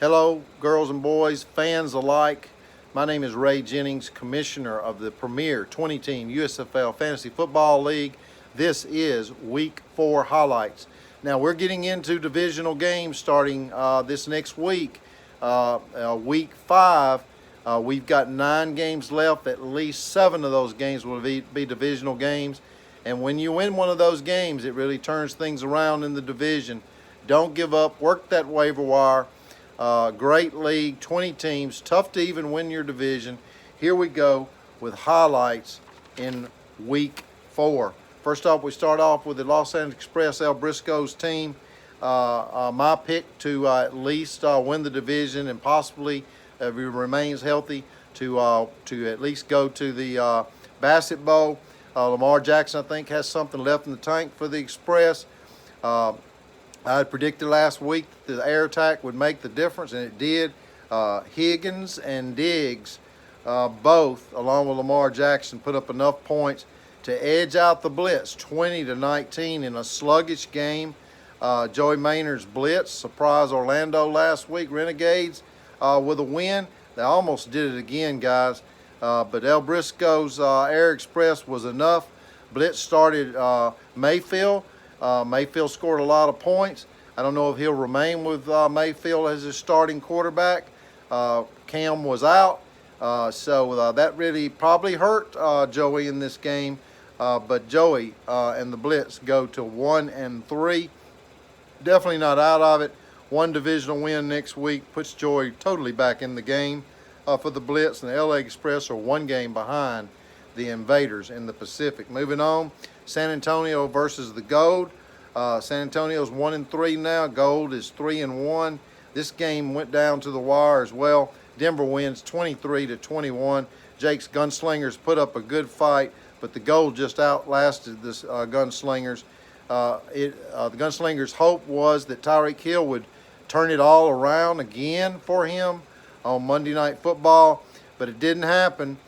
Hello, girls and boys, fans alike. My name is Ray Jennings, Commissioner of the Premier 20-team USFL Fantasy Football League. This is Week 4 highlights. Now, we're getting into divisional games starting this next week. Week 5, we've got 9 games left. At least 7 of those games will be divisional games. And when you win one of those games, it really turns things around in the division. Don't give up. Work that waiver wire. Great league, 20 teams, tough to even win your division. Here we go with highlights in Week 4. First off, we start off with the Los Angeles Express, El Briscoe's team. My pick to at least win the division and possibly, if he remains healthy, to at least go to the Bassett Bowl. Lamar Jackson, I think, has something left in the tank for the Express. I had predicted last week that the air attack would make the difference, and it did. Higgins and Diggs, both, along with Lamar Jackson, put up enough points to edge out the blitz 20-19 in a sluggish game. Joey Maynard's blitz surprised Orlando last week. Renegades with a win. They almost did it again, guys. But El Briscoe's Air Express was enough. Blitz started Mayfield. Mayfield scored a lot of points. I don't know if he'll remain with Mayfield as his starting quarterback. Cam was out, so that really probably hurt Joey in this game. But Joey and the Blitz go to 1-3. Definitely not out of it. One divisional win next week puts Joey totally back in the game for the Blitz, and the LA Express are one game behind the Invaders in the Pacific. Moving on, San Antonio versus the Gold. San Antonio's 1-3 now. Gold is 3-1. This game went down to the wire as well. Denver wins 23-21. Jake's Gunslingers put up a good fight, but the Gold just outlasted the Gunslingers. The Gunslingers' hope was that Tyreek Hill would turn it all around again for him on Monday Night Football, but it didn't happen.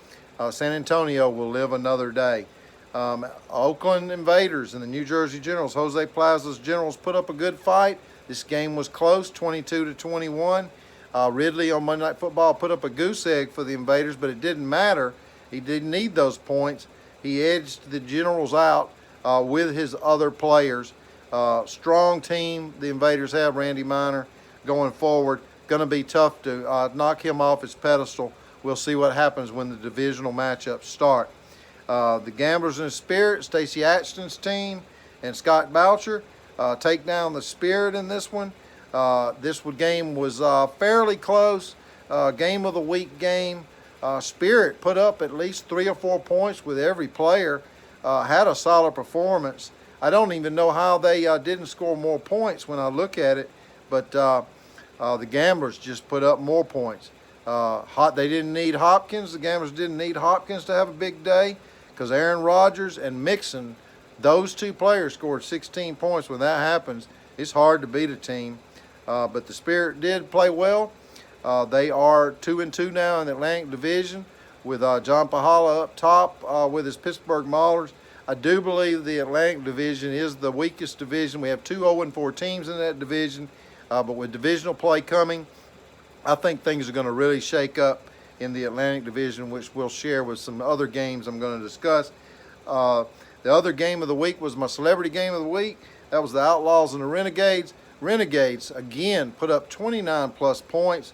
San Antonio will live another day. Oakland Invaders and the New Jersey Generals, Jose Plaza's Generals, put up a good fight. This game was close, 22-21. Ridley on Monday Night Football put up a goose egg for the Invaders, but it didn't matter. He didn't need those points. He edged the Generals out with his other players. Strong team the Invaders have. Randy Miner going forward. Going to be tough to knock him off his pedestal. We'll see what happens when the divisional matchups start. The Gamblers in the Spirit, Stacey Ashton's team, and Scott Boucher take down the Spirit in this one. This game was fairly close. Game of the week game. Spirit put up at least 3 or 4 points with every player. Had a solid performance. I don't even know how they didn't score more points when I look at it, but the Gamblers just put up more points. They didn't need Hopkins. The Gamblers didn't need Hopkins to have a big day because Aaron Rodgers and Mixon, those two players scored 16 points. When that happens, it's hard to beat a team. But the Spirit did play well. They are 2-2 now in the Atlantic Division with John Pahala up top with his Pittsburgh Maulers. I do believe the Atlantic Division is the weakest division. We have 2 0-4 teams in that division, but with divisional play coming, I think things are going to really shake up in the Atlantic Division, which we'll share with some other games I'm going to discuss. The other game of the week was my celebrity game of the week. That was the Outlaws and the Renegades. Renegades, again, put up 29-plus points.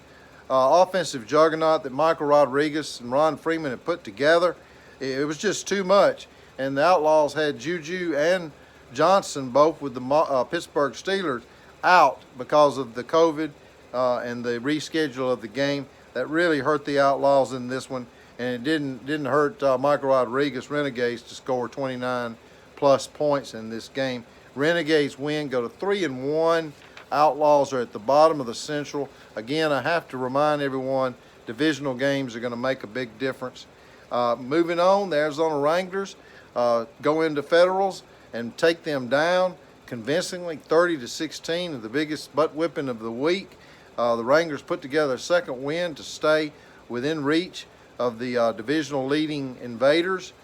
Offensive juggernaut that Michael Rodriguez and Ron Freeman had put together. It was just too much. And the Outlaws had Juju and Johnson, both with the Pittsburgh Steelers, out because of the COVID and the reschedule of the game. That really hurt the Outlaws in this one, and it didn't hurt Michael Rodriguez Renegades to score 29-plus points in this game. Renegades win, go to 3-1. Outlaws are at the bottom of the Central. Again, I have to remind everyone, divisional games are going to make a big difference. Moving on, the Arizona Wranglers go into Federals and take them down convincingly, 30-16, the biggest butt whipping of the week. The Wranglers put together a second win to stay within reach of the divisional leading Invaders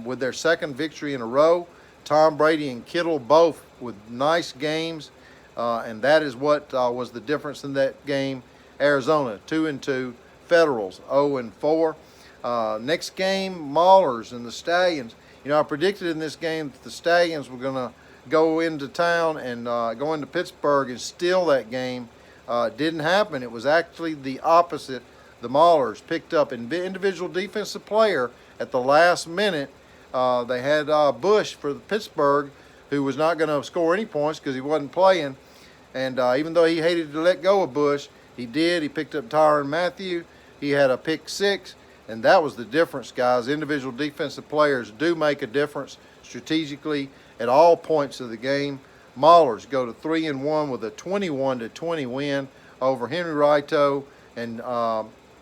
with their second victory in a row. Tom Brady and Kittle both with nice games. and that is what was the difference in that game. Arizona 2-2, Federals 0-4. Next game, Maulers and the Stallions. You know, I predicted in this game that the Stallions were going to go into town and go into Pittsburgh and steal that game. Didn't happen. It was actually the opposite. The Maulers picked up an individual defensive player at the last minute. They had Bush for Pittsburgh, who was not going to score any points because he wasn't playing. And even though he hated to let go of Bush, he did. He picked up Tyrann Mathieu. He had a pick six, and that was the difference, guys. Individual defensive players do make a difference strategically at all points of the game. Maulers go to 3-1 with a 21-20 win over Henry Rito and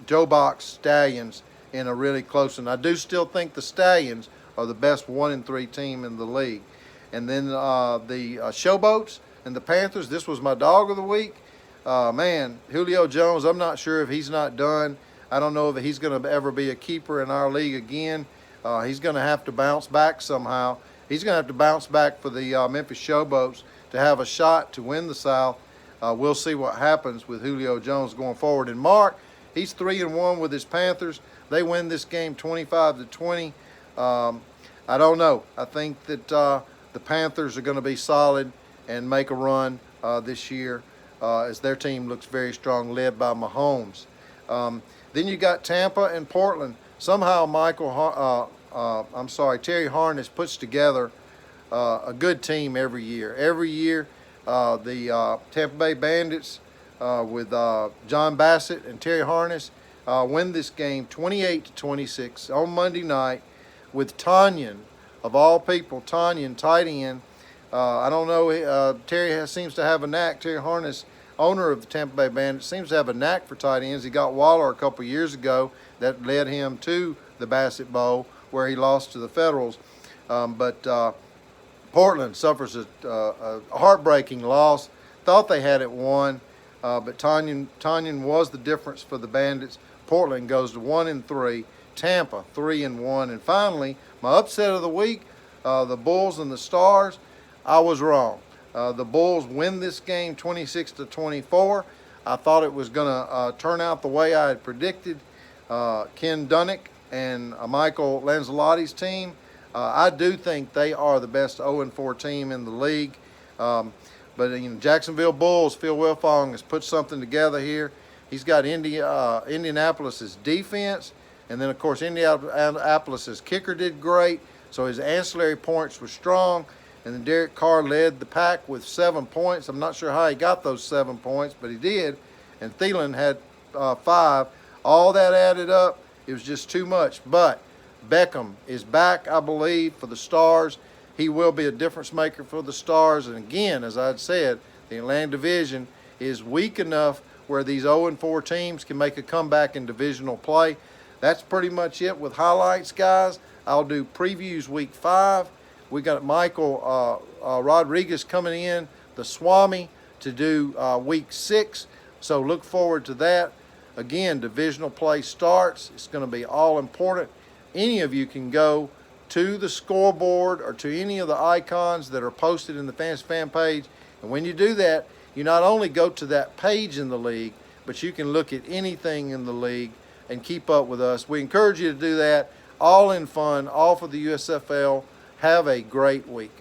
Joe Box Stallions in a really close one. I do still think the Stallions are the best 1-3 team in the league. And then the Showboats and the Panthers, this was my dog of the week. Man, Julio Jones, I'm not sure if he's not done. I don't know if he's going to ever be a keeper in our league again. He's going to have to bounce back somehow. He's going to have to bounce back for the Memphis Showboats to have a shot to win the South. We'll see what happens with Julio Jones going forward. And Mark, he's 3-1 with his Panthers. They win this game 25-20. I don't know. I think that the Panthers are going to be solid and make a run this year as their team looks very strong, led by Mahomes. Then you got Tampa and Portland. Somehow Terry Harness puts together a good team every year. Every year, the Tampa Bay Bandits with John Bassett and Terry Harness win this game 28-26 on Monday night with Tanyan, of all people, Tanyan, tight end. I don't know, Terry seems to have a knack. Terry Harness, owner of the Tampa Bay Bandits, seems to have a knack for tight ends. He got Waller a couple years ago. That led him to the Bassett Bowl, where he lost to the Federals. But Portland suffers a heartbreaking loss. Thought they had it won, but Tanyan was the difference for the Bandits. Portland goes to 1-3. Tampa 3-1. And finally, my upset of the week, the Bulls and the Stars. I was wrong. The Bulls win this game 26-24. I thought it was going to turn out the way I had predicted. Ken Dunnick and Michael Lanzalotti's team, I do think they are the best 0-4 team in the league. But Jacksonville Bulls, Phil Wilfong has put something together here. He's got Indianapolis's defense, and then of course Indianapolis's kicker did great. So his ancillary points were strong. And then Derek Carr led the pack with 7 points. I'm not sure how he got those 7 points, but he did. And Thielen had 5. All that added up, it was just too much. But Beckham is back, I believe, for the Stars. He will be a difference maker for the Stars. And again, as I had said, the Atlantic Division is weak enough where these 0-4 teams can make a comeback in divisional play. That's pretty much it with highlights, guys. I'll do previews week 5. We got Michael Rodriguez coming in, the Swami, to do week 6. So look forward to that. Again, divisional play starts. It's going to be all important. Any of you can go to the scoreboard or to any of the icons that are posted in the Fantasy Fan page. And when you do that, you not only go to that page in the league, but you can look at anything in the league and keep up with us. We encourage you to do that, all in fun, all for the USFL. Have a great week.